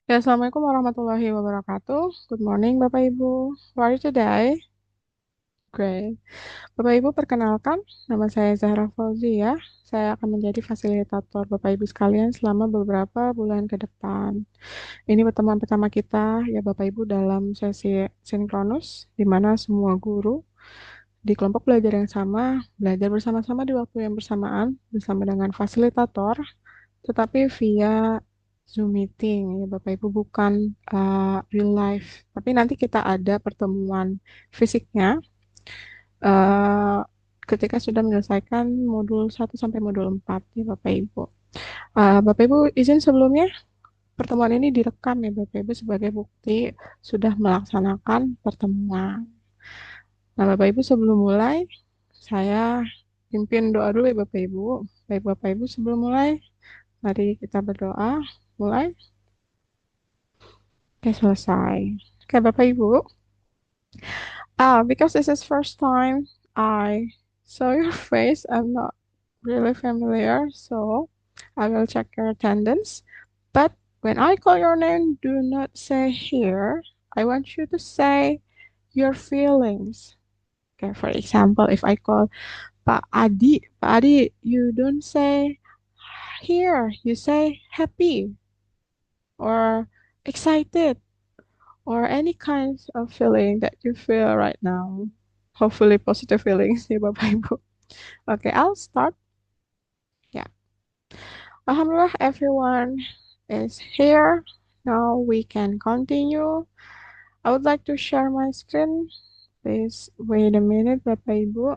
Ya, Assalamualaikum warahmatullahi wabarakatuh. Good morning, Bapak Ibu. How are you today? Great. Bapak Ibu, perkenalkan, nama saya Zahra Fauzia. Saya akan menjadi fasilitator Bapak Ibu sekalian selama beberapa bulan ke depan. Ini pertemuan pertama kita, ya Bapak Ibu, dalam sesi Sinkronus, di mana semua guru di kelompok belajar yang sama, belajar bersama-sama di waktu yang bersamaan, bersama dengan fasilitator, tetapi via Zoom meeting ya Bapak Ibu, bukan real life. Tapi nanti kita ada pertemuan fisiknya eh, ketika sudah menyelesaikan modul 1 sampai modul 4 ya Bapak Ibu. Bapak Ibu izin sebelumnya pertemuan ini direkam ya Bapak Ibu sebagai bukti sudah melaksanakan pertemuan. Nah Bapak Ibu sebelum mulai saya pimpin doa dulu ya Bapak Ibu. Baik Bapak Ibu sebelum mulai mari kita berdoa. Mulai. Oke, selesai. Oke, Bapak Ibu. Because this is first time I saw your face, I'm not really familiar, so I will check your attendance. But when I call your name, do not say here. I want you to say your feelings. Okay, for example, if I call Pak Adi, you don't say here, you say happy or excited or any kinds of feeling that you feel right now. Hopefully positive feelings ya Bapak Ibu. Okay, I'll start. Yeah. Alhamdulillah everyone is here. Now we can continue. I would like to share my screen. Please wait a minute Bapak Ibu.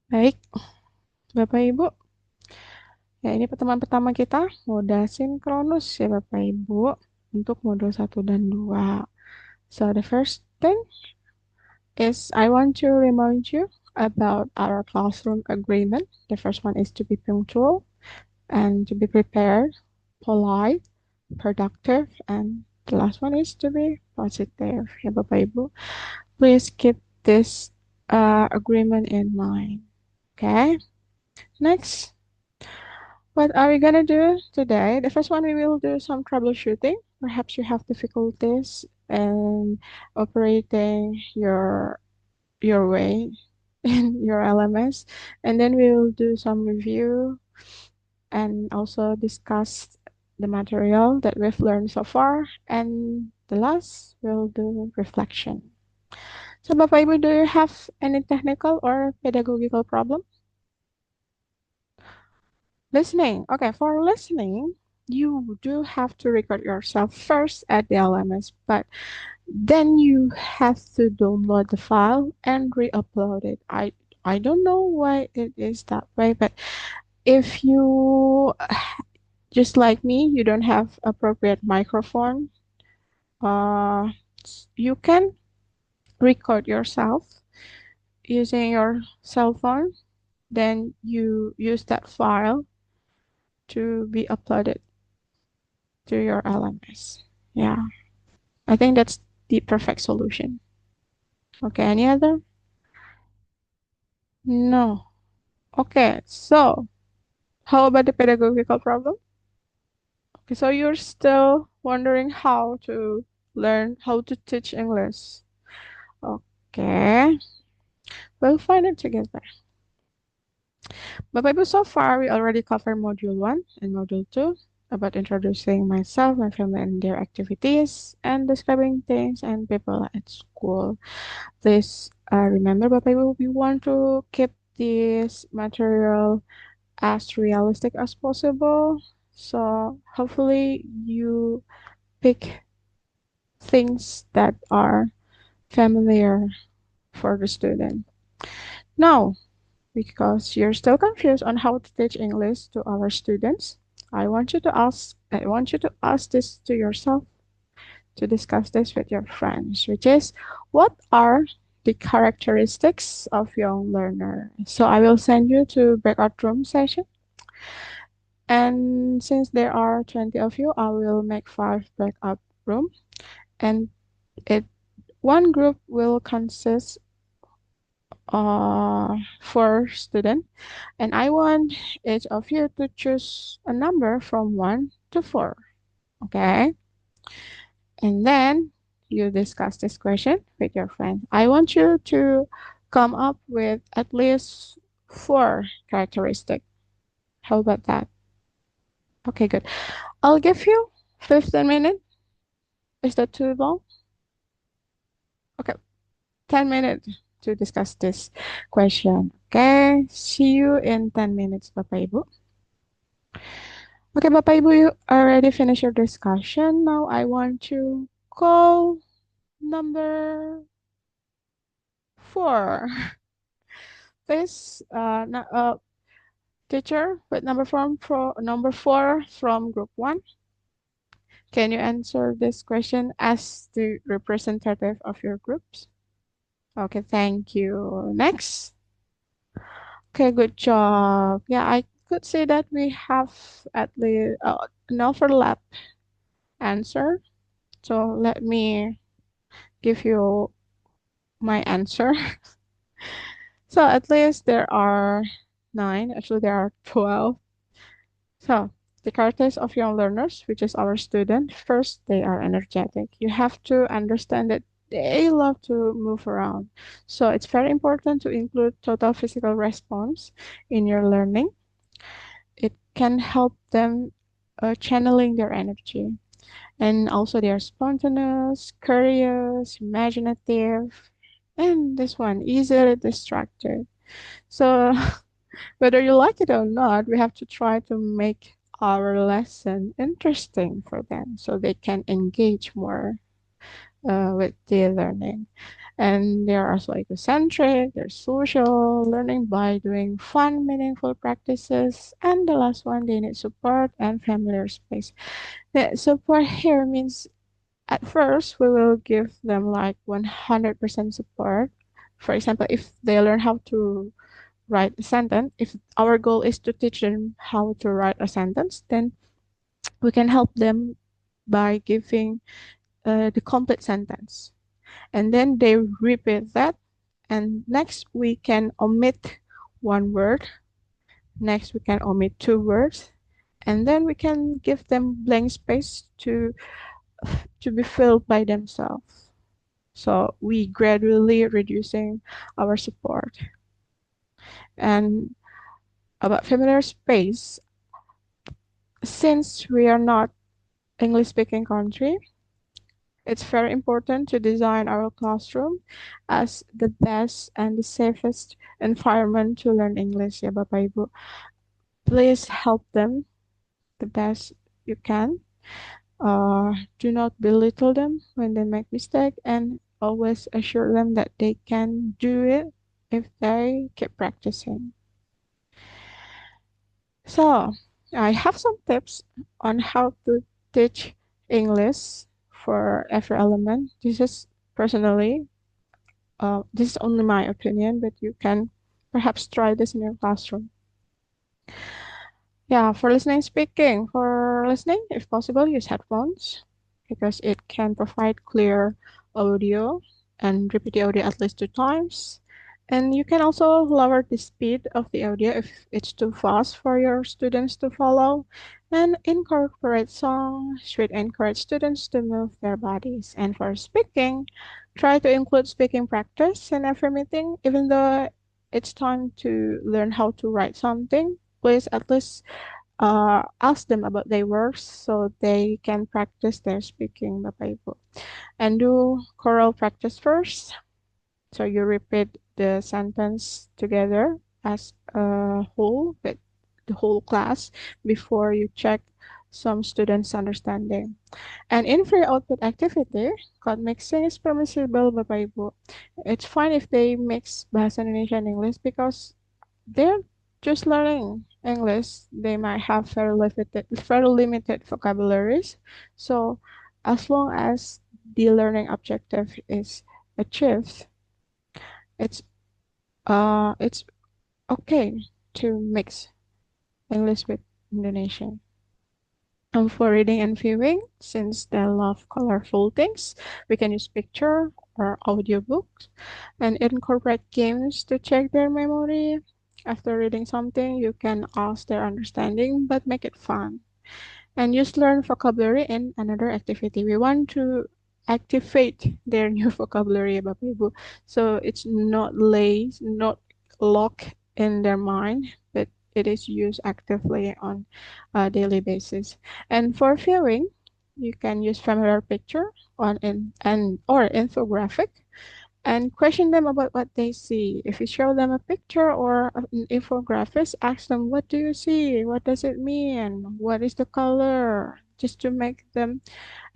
Baik, Bapak Ibu. Ya, ini pertemuan pertama kita, moda sinkronus ya Bapak Ibu, untuk modul 1 dan 2. So the first thing is I want to remind you about our classroom agreement. The first one is to be punctual and to be prepared, polite, productive, and the last one is to be positive. Ya Bapak Ibu, please keep this agreement in mind. Okay. Next, what are we gonna do today? The first one, we will do some troubleshooting. Perhaps you have difficulties in operating your way in your LMS, and then we will do some review and also discuss the material that we've learned so far, and the last we'll do reflection. So Bapak Ibu, do you have any technical or pedagogical problem? Listening. Okay, for listening, you do have to record yourself first at the LMS, but then you have to download the file and re-upload it. I don't know why it is that way, but if you just like me, you don't have appropriate microphone, uh, you can record yourself using your cell phone, then you use that file to be uploaded to your LMS. Yeah, I think that's the perfect solution. Okay, any other? No. Okay, so how about the pedagogical problem? Okay, so you're still wondering how to learn how to teach English. Okay, we'll find it together. Bapak Ibu, so far we already covered Module 1 and Module 2 about introducing myself, my family, and their activities, and describing things and people at school. Please remember, Bapak Ibu, we want to keep this material as realistic as possible. So hopefully you pick things that are familiar for the student. Now, because you're still confused on how to teach English to our students, I want you to ask this to yourself, to discuss this with your friends, which is, what are the characteristics of young learner? So I will send you to breakout room session. And since there are 20 of you, I will make 5 breakout room, and it one group will consist 4 students, and I want each of you to choose a number from 1 to 4. Okay? And then you discuss this question with your friend. I want you to come up with at least 4 characteristics. How about that? Okay, good. I'll give you 15 minutes. Is that too long? Okay, 10 minutes to discuss this question. Okay, see you in 10 minutes, Bapak Ibu. Okay, Bapak Ibu, you already finished your discussion. Now I want to call number 4. Please, teacher with number 4 from group 1. Can you answer this question as the representative of your groups? Okay, thank you. Next. Okay, good job. Yeah, I could say that we have at least an overlap answer. So let me give you my answer. So at least there are 9, actually there are 12. So the characters of young learners, which is our student, first, they are energetic. You have to understand that they love to move around. So it's very important to include total physical response in your learning. It can help them channeling their energy. And also they are spontaneous, curious, imaginative, and this one, easily distracted. So whether you like it or not, we have to try to make our lesson interesting for them so they can engage more with the learning. And they are also egocentric, they're social, learning by doing fun, meaningful practices. And the last one, they need support and familiar space. The support here means at first we will give them like 100% support. For example, if they learn how to write a sentence, if our goal is to teach them how to write a sentence, then we can help them by giving the complete sentence. And then they repeat that. And next we can omit one word. Next we can omit 2 words. And then we can give them blank space to be filled by themselves. So we gradually reducing our support. And about familiar space, since we are not English speaking country, it's very important to design our classroom as the best and the safest environment to learn English, ya Bapak Ibu. Please help them the best you can. Do not belittle them when they make mistake, and always assure them that they can do it if they keep practicing. So, I have some tips on how to teach English for every element. This is only my opinion, but you can perhaps try this in your classroom. Yeah, for listening, speaking. For listening, if possible, use headphones because it can provide clear audio and repeat the audio at least 2 times. And you can also lower the speed of the audio if it's too fast for your students to follow. And incorporate songs should encourage students to move their bodies. And for speaking, try to include speaking practice in every meeting, even though it's time to learn how to write something. Please at least ask them about their works so they can practice their speaking, Bapak Ibu. And do choral practice first. So you repeat the sentence together as a whole, with the whole class, before you check some students' understanding. And in free output activity, code mixing is permissible, Bapak Ibu. It's fine if they mix Bahasa Indonesia and English because they're just learning English. They might have very limited vocabularies. So as long as the learning objective is achieved, it's it's okay to mix English with Indonesian. And for reading and viewing, since they love colorful things, we can use picture or audiobooks, and incorporate games to check their memory. After reading something, you can ask their understanding, but make it fun. And use learn vocabulary in another activity. We want to activate their new vocabulary, Bapak Ibu. So it's not not locked in their mind, but it is used actively on a daily basis. And for viewing, you can use familiar picture on in and or infographic and question them about what they see. If you show them a picture or an infographic, ask them, what do you see? What does it mean? What is the color? Just to make them,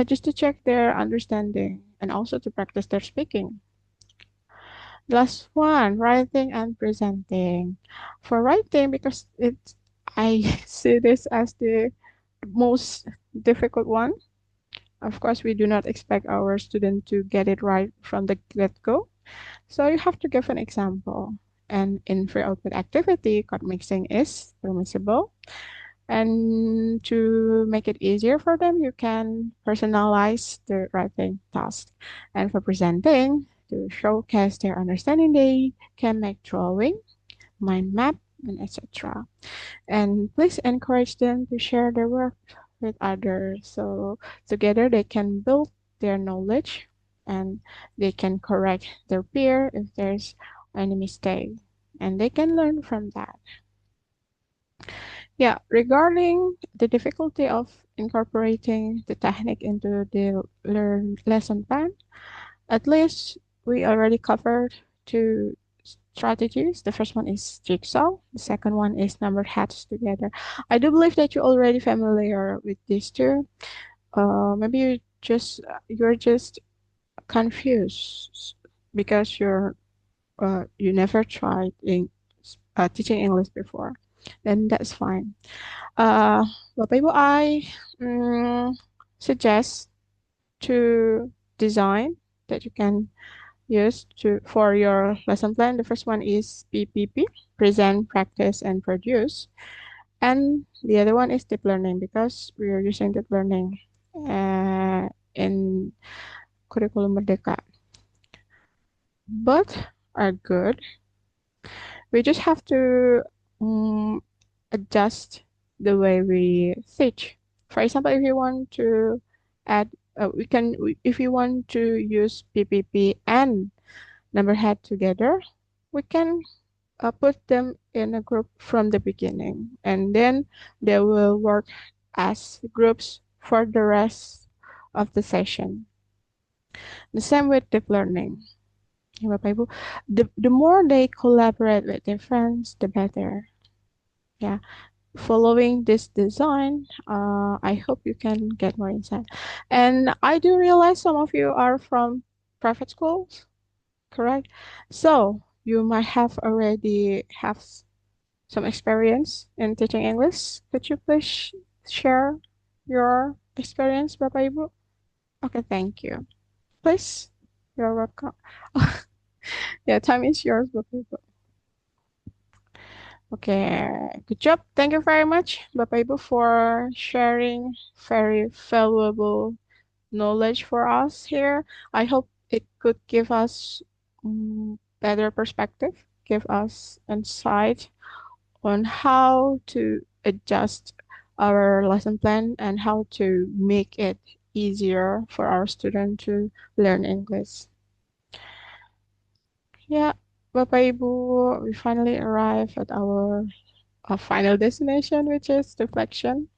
just to check their understanding and also to practice their speaking. Last one, writing and presenting. For writing, because I see this as the most difficult one. Of course, we do not expect our student to get it right from the get-go. So you have to give an example. And in free output activity, code mixing is permissible. And to make it easier for them, you can personalize the writing task. And for presenting, to showcase their understanding, they can make drawing, mind map, and etc. And please encourage them to share their work with others. So together they can build their knowledge and they can correct their peer if there's any mistake. And they can learn from that. Yeah, regarding the difficulty of incorporating the technique into the lesson plan, at least we already covered two strategies. The first one is jigsaw. The second one is numbered heads together. I do believe that you're already familiar with these two. Maybe you're just confused because you never tried teaching English before. Then that's fine. Uh, Bapak Ibu, I suggest to design that you can use for your lesson plan. The first one is PPP, present, practice, and produce. And the other one is deep learning because we are using deep learning in curriculum Merdeka. Both are good. We just have to adjust the way we teach. For example, if you want to add, if you want to use PPP and number head together, we can put them in a group from the beginning, and then they will work as groups for the rest of the session. The same with deep learning. Bapak Ibu, the more they collaborate with their friends, the better. Yeah, following this design, I hope you can get more insight. And I do realize some of you are from private schools, correct? So you might have already have some experience in teaching English. Could you please share your experience, Bapak Ibu? Okay, thank you. Please, you're welcome. Yeah, time is yours, Bapak Ibu. Okay, good job. Thank you very much, Bapak Ibu, for sharing very valuable knowledge for us here. I hope it could give us better perspective, give us insight on how to adjust our lesson plan and how to make it easier for our student to learn English. Yeah, Bapak Ibu, we finally arrived at our final destination, which is reflection.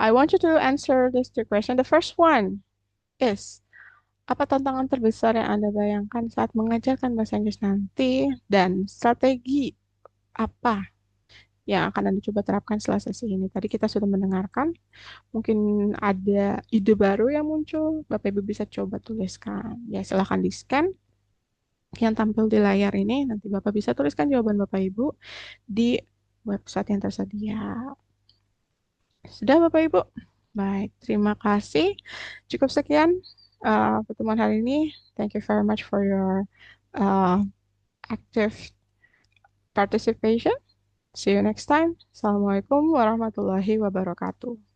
I want you to answer these two questions. The first one is, apa tantangan terbesar yang Anda bayangkan saat mengajarkan bahasa Inggris nanti, dan strategi apa yang akan Anda coba terapkan setelah sesi ini? Tadi kita sudah mendengarkan, mungkin ada ide baru yang muncul, Bapak Ibu bisa coba tuliskan. Ya, silahkan di-scan yang tampil di layar ini, nanti Bapak bisa tuliskan jawaban Bapak Ibu di website yang tersedia. Sudah Bapak Ibu? Baik, terima kasih. Cukup sekian pertemuan hari ini. Thank you very much for your active participation. See you next time. Assalamualaikum warahmatullahi wabarakatuh.